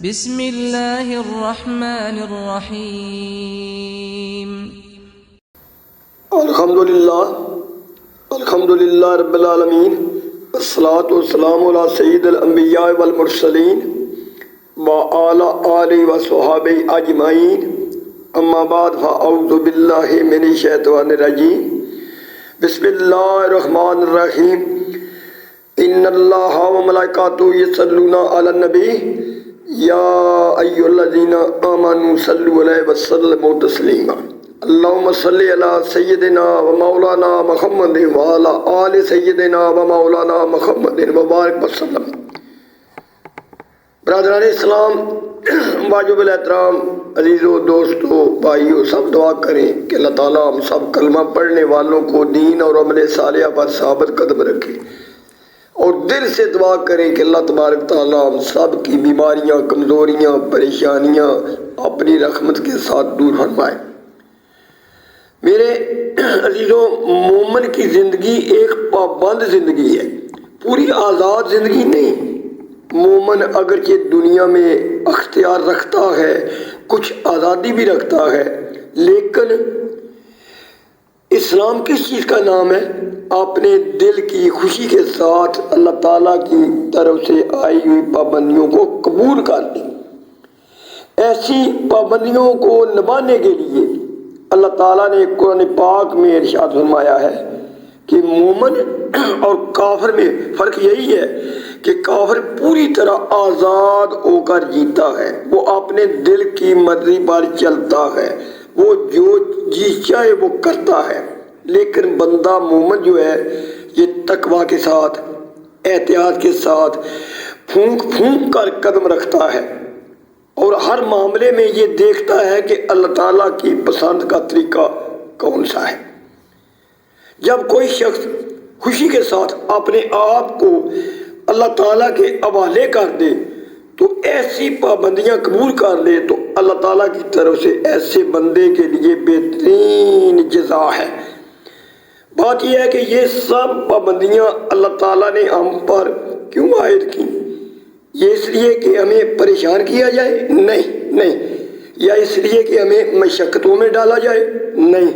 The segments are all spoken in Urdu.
بسم اللہ الرحمن الرحیم۔ الحمدللہ رب العالمین، والصلاة والسلام علی سید الانبیاء والمرسلین وعلی آلہ وصحبہ اجمعین، اما بعد فاعوذ باللہ من الشیطان الرجیم، بسم اللہ الرحمن الرحیم۔ ان اللہ وملائکتہ یصلون علی النبی یا ایھا الذین آمنوا صلوا علیہ وسلموا تسلیما۔ اللہم صلی علی سیدنا و مولانا محمد وعلی آل سیدنا و مولانا محمد وبارک وسلم۔ برادران اسلام، واجب الاحترام، عزیزو، دوستو، بھائیو، سب دعا کریں کہ اللہ تعالیٰ ہم سب کلمہ پڑھنے والوں کو دین اور عمل صالحہ پر ثابت قدم رکھے، اور دل سے دعا کریں کہ اللہ تبارک تعالیٰ ہم سب کی بیماریاں، کمزوریاں، پریشانیاں اپنی رحمت کے ساتھ دور فرمائے۔ میرے عزیزوں، مومن کی زندگی ایک پابند زندگی ہے، پوری آزاد زندگی نہیں۔ مومن اگرچہ دنیا میں اختیار رکھتا ہے، کچھ آزادی بھی رکھتا ہے، لیکن اسلام کس چیز کا نام ہے؟ اپنے دل کی خوشی کے ساتھ اللہ تعالیٰ کی طرف سے آئی ہوئی پابندیوں کو قبول کر لیں۔ ایسی پابندیوں کو نبھانے کے لیے اللہ تعالیٰ نے قرآن پاک میں ارشاد فرمایا ہے کہ مومن اور کافر میں فرق یہی ہے کہ کافر پوری طرح آزاد ہو کر جیتا ہے، وہ اپنے دل کی مرضی پر چلتا ہے، وہ جو جی چاہے وہ کرتا ہے۔ لیکن بندہ مومن جو ہے یہ تقویٰ کے ساتھ، احتیاط کے ساتھ پھونک پھونک کر قدم رکھتا ہے، اور ہر معاملے میں یہ دیکھتا ہے کہ اللہ تعالیٰ کی پسند کا طریقہ کون سا ہے۔ جب کوئی شخص خوشی کے ساتھ اپنے آپ کو اللہ تعالیٰ کے حوالے کر دے تو ایسی پابندیاں قبول کر لے تو اللہ تعالیٰ کی طرف سے ایسے بندے کے لیے بہترین جزا ہے۔ بات یہ ہے کہ یہ سب پابندیاں اللہ تعالیٰ نے ہم پر کیوں عائد کی؟ یہ اس لیے کہ ہمیں پریشان کیا جائے؟ نہیں۔ یا اس لیے کہ ہمیں مشقتوں میں ڈالا جائے؟ نہیں،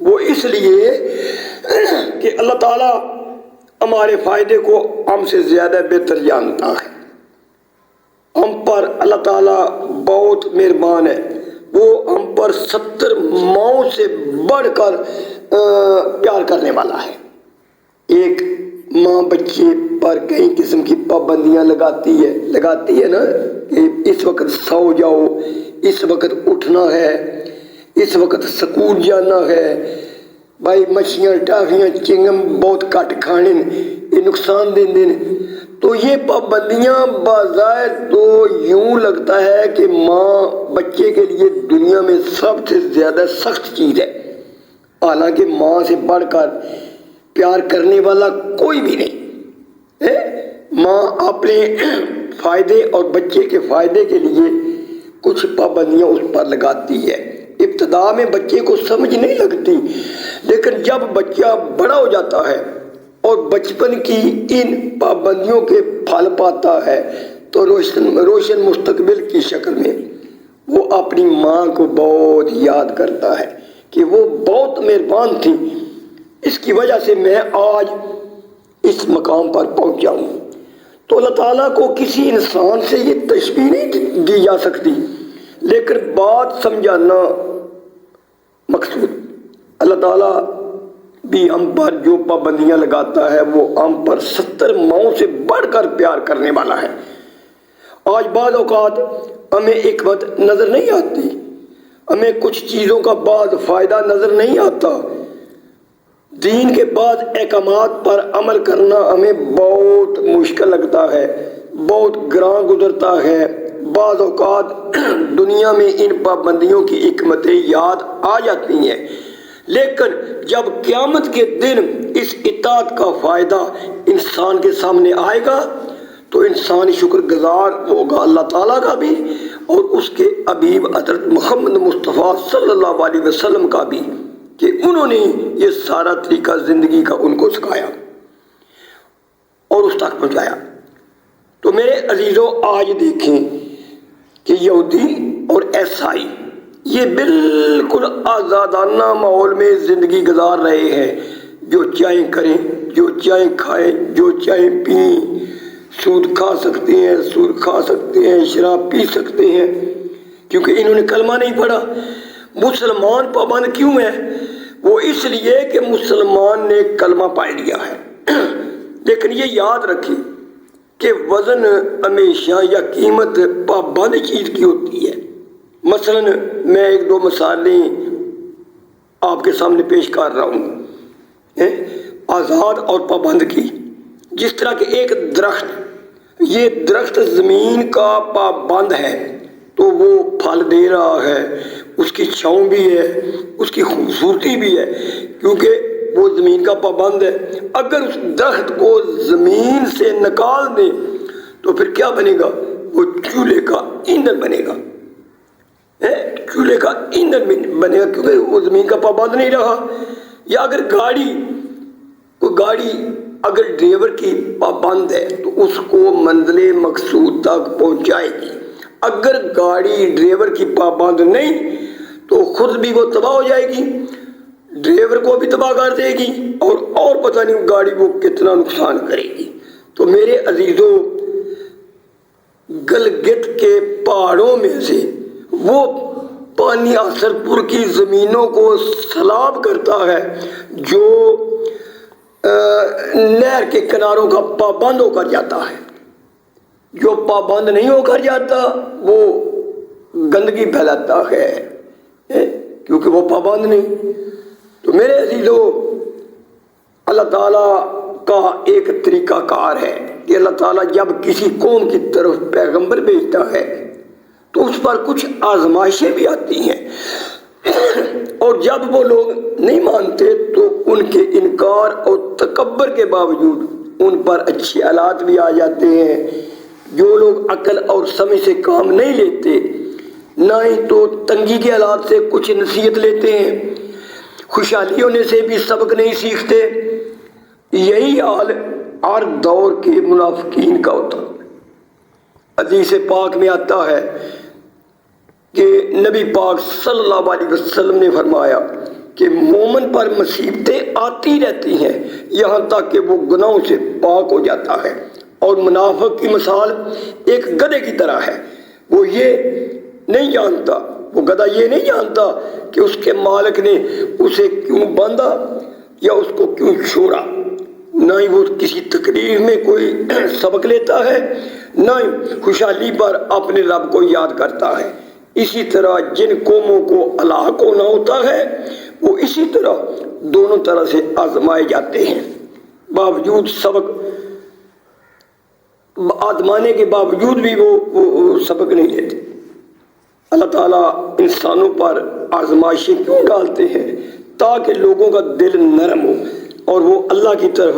وہ اس لیے کہ اللہ تعالیٰ ہمارے فائدے کو ہم سے زیادہ بہتر جانتا ہے۔ ہم پر اللہ تعالیٰ بہت مہربان ہے، وہ ہم پر 70 ماؤں سے بڑھ کر پیار کرنے والا ہے۔ ایک ماں بچے پر کئی قسم کی پابندیاں لگاتی ہے نا، کہ اس وقت سو جاؤ، اس وقت اٹھنا ہے، اس وقت سکول جانا ہے، بھائی مچھلیاں، ٹافیاں، چنگم بہت کٹ کھانے، یہ نقصان دیں۔ تو یہ پابندیاں بظاہر تو یوں لگتا ہے کہ ماں بچے کے لیے دنیا میں سب سے زیادہ سخت چیز ہے، حالانکہ ماں سے بڑھ کر پیار کرنے والا کوئی بھی نہیں۔ ماں اپنے فائدے اور بچے کے فائدے کے لیے کچھ پابندیاں اس پر لگاتی ہے۔ ابتدا میں بچے کو سمجھ نہیں لگتی، لیکن جب بچہ بڑا ہو جاتا ہے اور بچپن کی ان پابندیوں کے پھل پاتا ہے تو روشن مستقبل کی شکل میں وہ اپنی ماں کو بہت یاد کرتا ہے کہ وہ بہت مہربان تھی، اس کی وجہ سے میں آج اس مقام پر پہنچا ہوں۔ تو اللہ تعالیٰ کو کسی انسان سے یہ تشبیہ نہیں دی جا سکتی، لیکن بات سمجھانا مقصود۔ اللہ تعالیٰ بھی ہم پر جو پابندیاں لگاتا ہے وہ ہم پر 70 ماؤں سے بڑھ کر پیار کرنے والا ہے۔ آج بعض اوقات ہمیں حکمت نظر نہیں آتی، ہمیں کچھ چیزوں کا بعض فائدہ نظر نہیں آتا، دین کے بعض احکامات پر عمل کرنا ہمیں بہت مشکل لگتا ہے، بہت گراں گزرتا ہے۔ بعض اوقات دنیا میں ان پابندیوں کی حکمتیں یاد آ جاتی ہیں، لیکن جب قیامت کے دن اس اطاعت کا فائدہ انسان کے سامنے آئے گا تو انسان شکر گزار ہوگا اللہ تعالیٰ کا بھی، اور اس کے حبیب حضرت محمد مصطفیٰ صلی اللہ علیہ وسلم کا بھی، کہ انہوں نے یہ سارا طریقہ زندگی کا ان کو سکھایا اور اس تک پہنچایا۔ تو میرے عزیزوں، آج دیکھیں کہ یہودی اور عیسائی یہ بالکل آزادانہ ماحول میں زندگی گزار رہے ہیں، جو چاہیں کریں، جو چاہیں کھائیں، جو چاہیں پئیں، سود کھا سکتے ہیں، سود کھا سکتے ہیں، شراب پی سکتے ہیں، کیونکہ انہوں نے کلمہ نہیں پڑھا۔ مسلمان پابند کیوں ہے؟ وہ اس لیے کہ مسلمان نے کلمہ پڑھ لیا ہے۔ لیکن یہ یاد رکھیں کہ وزن ہمیشہ یا قیمت پابند چیز کی ہوتی ہے۔ مثلا میں ایک دو مثالیں آپ کے سامنے پیش کر رہا ہوں آزاد اور پابند کی۔ جس طرح کہ ایک درخت، یہ درخت زمین کا پابند ہے تو وہ پھل دے رہا ہے، اس کی چھاؤں بھی ہے، اس کی خوبصورتی بھی ہے، کیونکہ وہ زمین کا پابند ہے۔ اگر اس درخت کو زمین سے نکال دیں تو پھر کیا بنے گا؟ وہ چولہے کا ایندھن بنے گا، چولہے کا ایندھن بنے گا، کیونکہ وہ زمین کا پابند نہیں رہا۔ یا اگر کوئی گاڑی اگر ڈرائیور کی پابند ہے تو اس کو منزل مقصود تک پہنچائے گی۔ اگر گاڑی ڈرائیور کی پابند نہیں تو خود بھی وہ تباہ ہو جائے گی، ڈرائیور کو بھی تباہ کر دے گی، اور پتہ نہیں گاڑی کو کتنا نقصان کرے گی۔ تو میرے عزیزوں، گلگت کے پہاڑوں میں سے وہ پانی اثر پور کی زمینوں کو سیلاب کرتا ہے جو نہر کے کناروں کا پابند ہو کر جاتا ہے۔ جو پابند نہیں ہو کر جاتا وہ گندگی پھیلاتا ہے، کیونکہ وہ پابند نہیں۔ تو میرے عزیزوں، اللہ تعالیٰ کا ایک طریقہ کار ہے کہ اللہ تعالیٰ جب کسی قوم کی طرف پیغمبر بھیجتا ہے تو اس پر کچھ آزمائشیں بھی آتی ہیں، اور جب وہ لوگ نہیں مانتے تو ان کے انکار اور تکبر کے باوجود ان پر اچھے حالات بھی آ جاتے ہیں۔ جو لوگ عقل اور سمجھ سے کام نہیں لیتے، نہ ہی تو تنگی کے حالات سے کچھ نصیحت لیتے ہیں، خوشحالی ہونے سے بھی سبق نہیں سیکھتے، یہی حال ہر دور کے منافقین کا ہوتا ہے۔ حدیث پاک میں آتا ہے کہ نبی پاک صلی اللہ علیہ وسلم نے فرمایا کہ مومن پر مصیبتیں آتی رہتی ہیں یہاں تک کہ وہ گناہوں سے پاک ہو جاتا ہے، اور منافق کی مثال ایک گدھے کی طرح ہے۔ وہ یہ نہیں جانتا، وہ گدھا یہ نہیں جانتا کہ اس کے مالک نے اسے کیوں باندھا یا اس کو کیوں چھوڑا، نہ ہی وہ کسی تقریر میں کوئی سبق لیتا ہے، نہ ہی خوشحالی پر اپنے رب کو یاد کرتا ہے۔ اسی طرح جن قوموں کو ہلاک ہونا ہوتا ہے وہ اسی طرح دونوں طرح سے آزمائے جاتے ہیں، باوجود سبق آزمانے کے باوجود بھی وہ سبق نہیں لیتے۔ اللہ تعالیٰ انسانوں پر آزمائشیں کیوں ڈالتے ہیں؟ تاکہ لوگوں کا دل نرم ہو اور وہ اللہ کی طرف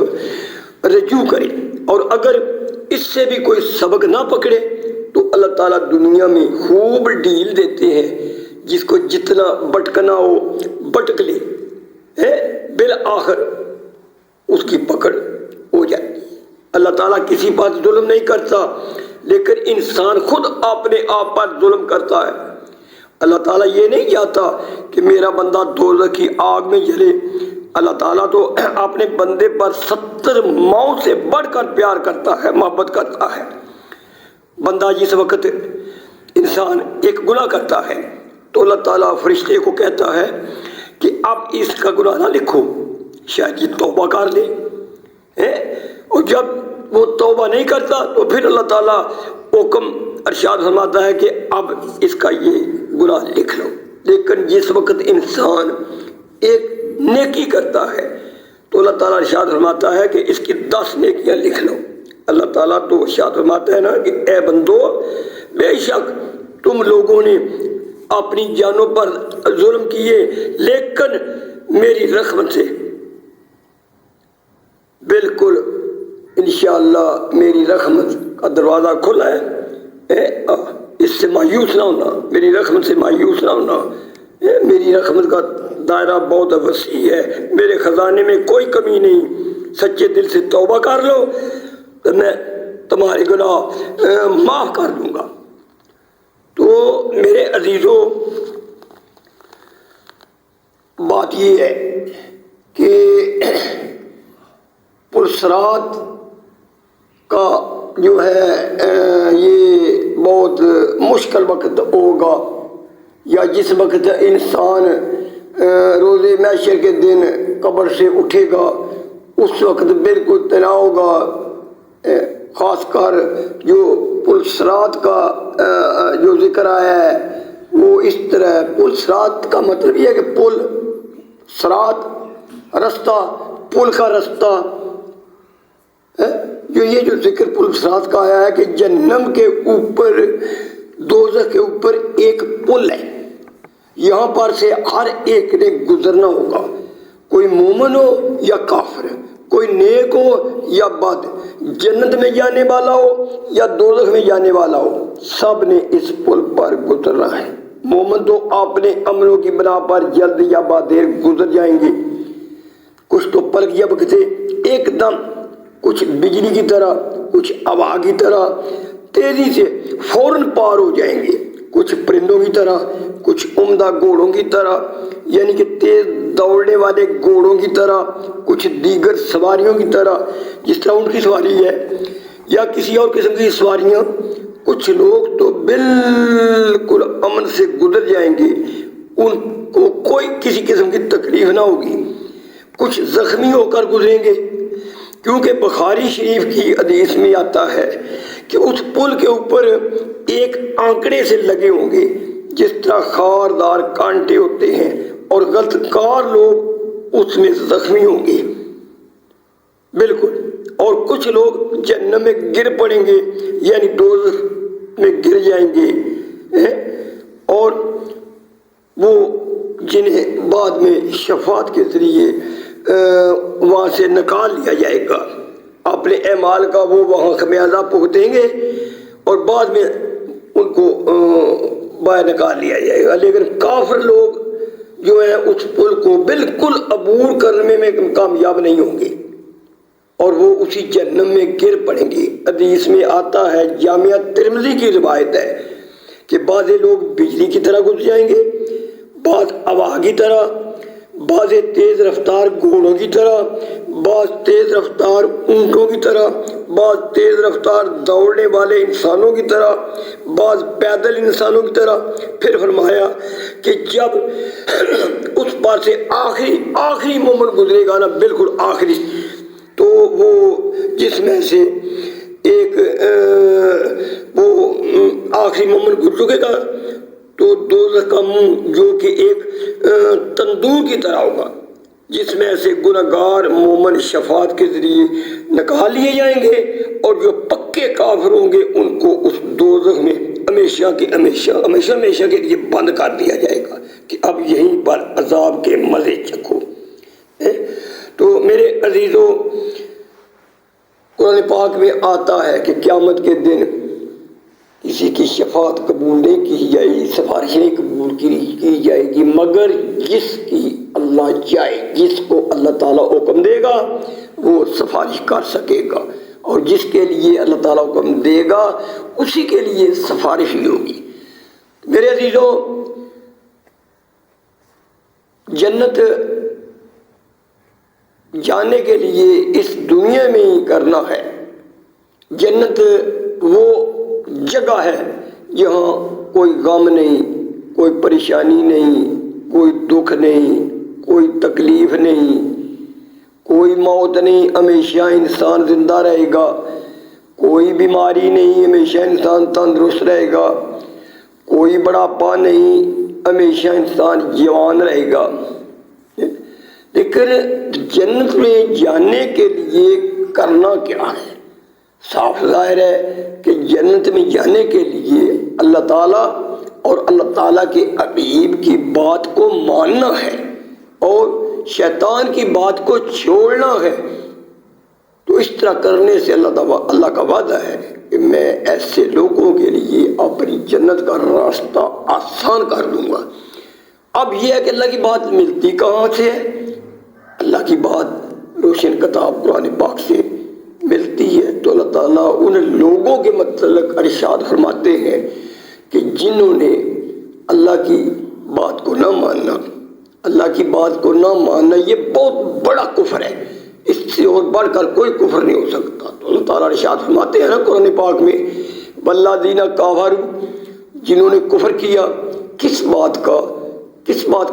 رجوع کرے، اور اگر اس سے بھی کوئی سبق نہ پکڑے تو اللہ تعالیٰ دنیا میں خوب ڈھیل دیتے ہیں، جس کو جتنا بھٹکنا ہو بھٹک لے، بالآخر اس کی پکڑ ہو جائے۔ اللہ تعالیٰ کسی پر ظلم نہیں کرتا، لیکن انسان خود اپنے آپ پر ظلم کرتا ہے۔ اللہ تعالیٰ یہ نہیں چاہتا کہ میرا بندہ دوزخ کی آگ میں جلے۔ اللہ تعالیٰ تو اپنے بندے پر 70 ماؤں سے بڑھ کر پیار کرتا ہے، محبت کرتا ہے۔ بندہ جس وقت انسان ایک گناہ کرتا ہے تو اللہ تعالیٰ فرشتے کو کہتا ہے کہ اب اس کا گناہ نہ لکھو، شاید یہ توبہ کر لے، اور جب وہ توبہ نہیں کرتا تو پھر اللہ تعالیٰ حکم ارشاد فرماتا ہے کہ اب اس کا یہ گناہ لکھ لو۔ لیکن جس وقت انسان ایک نیکی کرتا ہے تو اللہ تعالیٰ ارشاد فرماتا ہے کہ اس کی 10 نیکیاں لکھ لو۔ اللہ تعالیٰ تو ارشاد فرماتا ہے نا کہ اے بندو، بے شک تم لوگوں نے اپنی جانوں پر ظلم کیے، لیکن میری رحمت سے بالکل انشاءاللہ میری رحمت کا دروازہ کھلا ہے، اس سے مایوس نہ ہونا، میری رحمت سے مایوس نہ ہونا۔ میری رحمت کا دائرہ بہت وسیع ہے، میرے خزانے میں کوئی کمی نہیں، سچے دل سے توبہ کر لو تو میں تمہارے گناہ معاف کر دوں گا۔ تو میرے عزیزوں، بات یہ ہے کہ پرسرات کا جو ہے یہ بہت مشکل وقت ہوگا، یا جس وقت انسان روز محشر کے دن قبر سے اٹھے گا اس وقت بالکل تناؤ ہوگا۔ خاص کر جو پلسرات کا جو ذکر آیا ہے وہ اس طرح ہے۔ پلسرات کا مطلب یہ ہے کہ پل، سرات رستہ، پل کا رستہ، جو یہ جو ذکر پلسرات کا آیا ہے کہ جہنم کے اوپر، دوزخ کے اوپر ایک پل ہے، یہاں پر سے ہر ایک نے گزرنا ہوگا، کوئی مومن ہو یا کافر، کوئی نیک ہو یا بد، جنت میں جانے والا ہو یا دوزخ میں جانے والا ہو، سب نے اس پل پر گزرنا ہے۔ مومن تو اپنے عملوں کی بنا پر جلد یا بعدیر گزر جائیں گے، کچھ تو پلک جھپک سے ایک دم، کچھ بجلی کی طرح، کچھ ہوا کی طرح تیزی سے فوراً پار ہو جائیں گے، کچھ پرندوں کی طرح، کچھ عمدہ گھوڑوں کی طرح، یعنی کہ تیز دوڑنے والے گھوڑوں کی طرح، کچھ دیگر سواریوں کی طرح جس طرح ان کی سواری ہے، یا کسی اور قسم کی سواریاں۔ کچھ لوگ تو بالکل امن سے گزر جائیں گے، ان کو کوئی کسی قسم کی تکلیف نہ ہوگی، کچھ زخمی ہو کر گزریں گے، کیونکہ بخاری شریف کی حدیث میں آتا ہے کہ اس پل کے اوپر ایک آنکڑے سے لگے ہوں گے جس طرح خاردار کانٹے ہوتے ہیں، اور غلط کار لوگ اس میں زخمی ہوں گے بالکل، اور کچھ لوگ جہنم میں گر پڑیں گے، یعنی دوزخ میں گر جائیں گے، اور وہ جنہیں بعد میں شفاعت کے ذریعے وہاں سے نکال لیا جائے گا، اپنے اعمال کا وہ وہاں خمیازہ بھگتیں گے اور بعد میں ان کو باہر نکال لیا جائے گا۔ لیکن کافر لوگ جو ہیں اس پل کو بالکل عبور کرنے میں کامیاب نہیں ہوں گے، اور وہ اسی جہنم میں گر پڑیں گے۔ حدیث میں آتا ہے، جامعہ ترمذی کی روایت ہے کہ بعض لوگ بجلی کی طرح گزر جائیں گے، بعض ہوا کی طرح، بعض تیز رفتار گھوڑوں کی طرح، بعض تیز رفتار اونٹوں کی طرح، بعض تیز رفتار دوڑنے والے انسانوں کی طرح، بعض پیدل انسانوں کی طرح۔ پھر فرمایا کہ جب اس پار سے آخری مومن گزرے گا نا، بالکل آخری، تو وہ جس میں سے ایک وہ آخری مومن گزر چکے گا تو دوزخ کا منہ جو کہ ایک تندور کی طرح ہوگا، جس میں سے گنہگار مومن شفاعت کے ذریعے نکال لیے جائیں گے، اور جو پکے کافر ہوں گے ان کو اس دوزخ میں ہمیشہ کے لیے بند کر دیا جائے گا کہ اب یہیں پر عذاب کے مزے چکھو۔ تو میرے عزیزوں، قرآن پاک میں آتا ہے کہ قیامت کے دن کسی کی شفاعت قبول نہیں کی جائے گی، سفارش نہیں قبول کی جائے گی، مگر جس کی اللہ چاہے، جس کو اللہ تعالیٰ حکم دے گا وہ سفارش کر سکے گا، اور جس کے لیے اللہ تعالیٰ حکم دے گا اسی کے لیے سفارش ہی ہوگی۔ میرے عزیزوں، جنت جانے کے لیے اس دنیا میں ہی کرنا ہے۔ جنت وہ جگہ ہے جہاں کوئی غم نہیں، کوئی پریشانی نہیں، کوئی دکھ نہیں، کوئی تکلیف نہیں، کوئی موت نہیں، ہمیشہ انسان زندہ رہے گا، کوئی بیماری نہیں، ہمیشہ انسان تندرست رہے گا، کوئی بڑھاپا نہیں، ہمیشہ انسان جوان رہے گا۔ لیکن جنت میں جانے کے لیے کرنا کیا ہے؟ صاف ظاہر ہے کہ جنت میں جانے کے لیے اللہ تعالیٰ اور اللہ تعالیٰ کے حبیب کی بات کو ماننا ہے اور شیطان کی بات کو چھوڑنا ہے۔ تو اس طرح کرنے سے اللہ کا وعدہ ہے کہ میں ایسے لوگوں کے لیے اپنی جنت کا راستہ آسان کر دوں گا۔ اب یہ ہے کہ اللہ کی بات ملتی کہاں سے ہے؟ اللہ کی بات روشن کتاب قرآن پاک سے ملتی ہے۔ تو اللہ تعالیٰ ان لوگوں کے متعلق ارشاد فرماتے ہیں کہ جنہوں نے اللہ کی بات کو نہ ماننا، اللہ کی بات کو نہ ماننا یہ بہت بڑا کفر ہے، اس سے اور بڑھ کر کوئی کفر نہیں ہو سکتا۔ تو اللہ تعالیٰ ارشاد فرماتے ہیں نا قرآن پاک میں، والذین کفروا، جنہوں نے کفر کیا، کس بات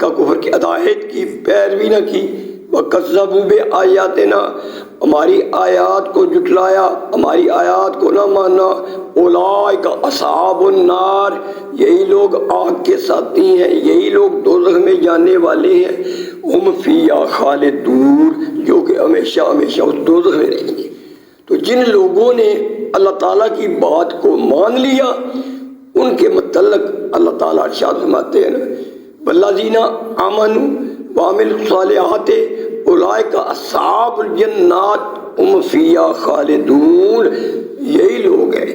کا کفر کی؟ ہدایت کی پیروی نہ کی، وَكَذَّبُوا بِآيَاتِنَا، ہماری آیات کو جھٹلایا، ہماری آیات کو نہ مانا، اولئک اصحاب النار، یہی لوگ آگ کے ساتھی ہیں، یہی لوگ دوزخ میں جانے والے ہیں، ہم فیہا خالدون، جو کہ ہمیشہ ہمیشہ اس دوزخ میں رہیں گے۔ تو جن لوگوں نے اللہ تعالیٰ کی بات کو مان لیا، ان کے متعلق اللہ تعالیٰ ارشاد فرماتے ہیں، والذین آمنوا وعملوا الصالحات اولئک اصحاب الجنات هم فیہا خالدون، یہی لوگ ہیں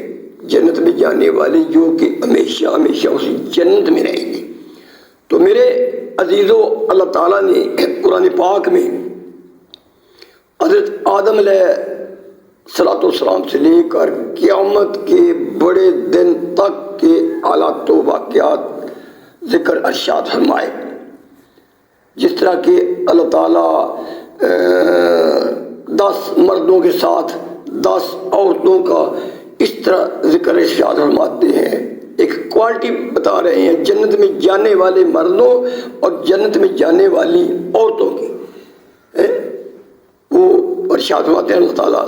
جنت میں جانے والے جو کہ ہمیشہ ہمیشہ اسی جنت میں رہیں گے۔ تو میرے عزیزو، اللہ تعالیٰ نے قرآن پاک میں حضرت آدم علیہ صلاۃ والسلام سے لے کر قیامت کے بڑے دن تک کے حالات و واقعات ذکر ارشاد فرمائے، جس طرح کہ اللہ تعالیٰ 10 مردوں کے ساتھ 10 عورتوں کا اس طرح ذکر ارشاد فرماتے ہیں، ایک کوالٹی بتا رہے ہیں جنت میں جانے والے مردوں اور جنت میں جانے والی عورتوں کی۔ وہ ارشاد فرماتے ہیں اللہ تعالیٰ،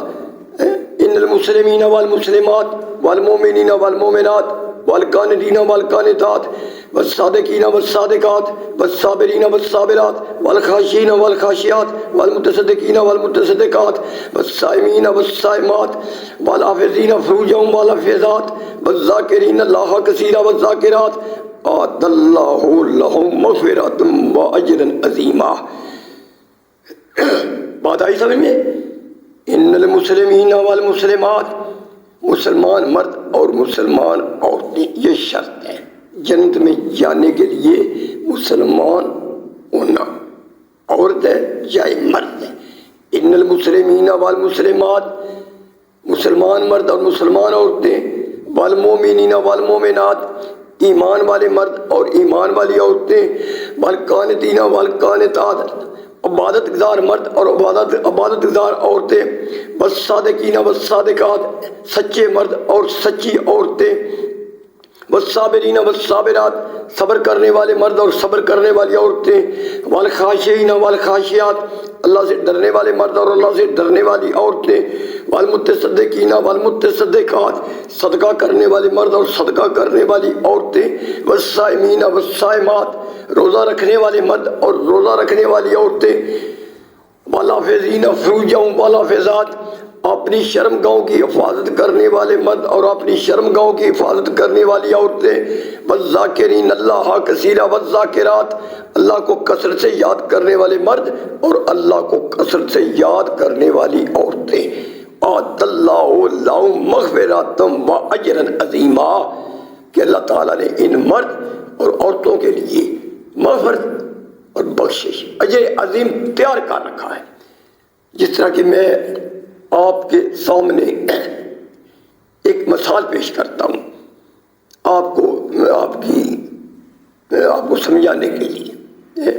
ان المسلمین والمسلمات والمؤمنین والمؤمنات والقانتین والقانتات والصادقین والصادقات والصابرین والصابرات والخاشعین والخاشعات والمتصدقین والمتصدقات والصائمین والصائمات والحافظین فروجهم والحافظات والذاکرین اللہ کثیرا والذاکرات اعد اللہ لهم مغفرۃ واجرا عظیما۔ بات آئی سمجھ میں؟ ان المسلمین والمسلمات، مسلمان مرد اور مسلمان عورتیں، یہ شرط ہے جنت میں جانے کے لیے، مسلمان ہونا، عورت ہے چاہے مرد ہے۔ ان المسلمین والمسلمات، مسلمان مرد اور مسلمان عورتیں، والمومنین والمومنات، ایمان والے مرد اور ایمان والی عورتیں، والقانتین والقانتات، عبادت گزار مرد اور عبادت گزار عورتیں، والصادقین والصادقات، سچے مرد اور سچی عورتیں، والصابرین والصابرات، صبر کرنے والے مرد اور صبر کرنے والی عورتیں، والخاشعین والخاشعات، اللہ سے ڈرنے والے مرد اور اللہ سے ڈرنے والی عورتیں، والمتصدقین والمتصدقات، صدقہ کرنے والے مرد اور صدقہ کرنے والی عورتیں، والصائمین والصائمات، روزہ رکھنے والے مرد اور روزہ رکھنے والی عورتیں، والحافظین فروجهم والحافظات، اپنی شرم گاہوں کی حفاظت کرنے والے مرد اور اپنی شرم گاہوں کی حفاظت کرنے والی عورتیں، والذاکرین اللہ کثیرا والذاکرات، اللہ کو کثرت سے یاد کرنے والے مرد اور اللہ کو کثرت سے یاد کرنے والی عورتیں، اعد اللہ لهم مغفرۃ واجرا عظیما، کہ اللہ تعالیٰ نے ان مرد اور عورتوں کے لیے مغفرت اور بخشش، اجر عظیم تیار کر رکھا ہے۔ جس طرح کہ میں آپ کے سامنے ایک مثال پیش کرتا ہوں آپ کو سمجھانے کے لیے،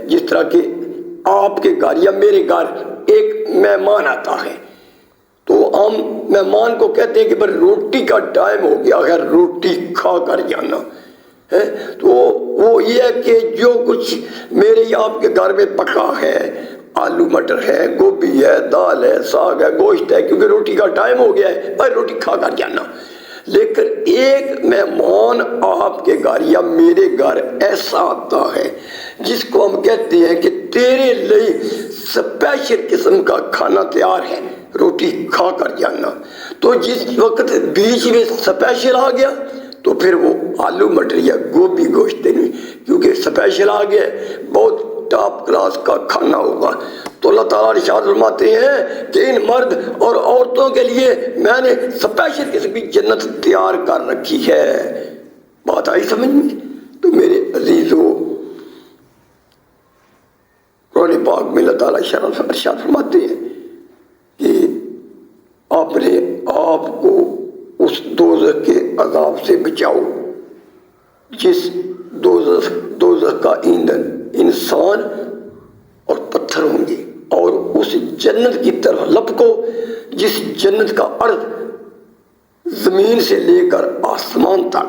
جس طرح کہ آپ کے گھر یا میرے گھر ایک مہمان آتا ہے، تو ہم مہمان کو کہتے ہیں کہ بھائی روٹی کا ٹائم ہو گیا ہے، روٹی کھا کر جانا ہے۔ تو وہ یہ ہے کہ جو کچھ میرے یا آپ کے گھر میں پکا ہے، آلو مٹر ہے، گوبھی ہے، دال ہے، ساگ ہے، گوشت ہے، کیونکہ روٹی کا ٹائم ہو گیا ہے، بھائی روٹی کھا کر جانا۔ لیکن ایک مہمان آپ کے گھر یا میرے گھر ایسا آتا ہے جس کو ہم کہتے ہیں کہ تیرے لیے اسپیشل قسم کا کھانا تیار ہے، روٹی کھا کر جانا۔ تو جس وقت بیچ میں اسپیشل آ گیا تو پھر وہ آلو مٹر یا گوبھی گوشت نہیں، کیونکہ اسپیشل آ گیا، بہت ٹاپ کلاس کا کھانا ہوگا۔ تو اللہ تعالیٰ ارشاد فرماتے ہیں کہ ان مرد اور عورتوں کے لیے میں نے اسپیشل قسم کی جنت تیار کر رکھی ہے۔ بات آئی سمجھ میں؟ تو میرے عزیزو، قرآن پاک میں اللہ تعالیٰ ارشاد فرماتے ہیں کہ اپنے آپ کو اس دوزخ کے عذاب سے بچاؤ جس دوزخ کا ایندھن انسان اور پتھر ہوں گے، اور اس جنت کی طرف لپکو جس جنت کا عرض زمین سے لے کر آسمان تک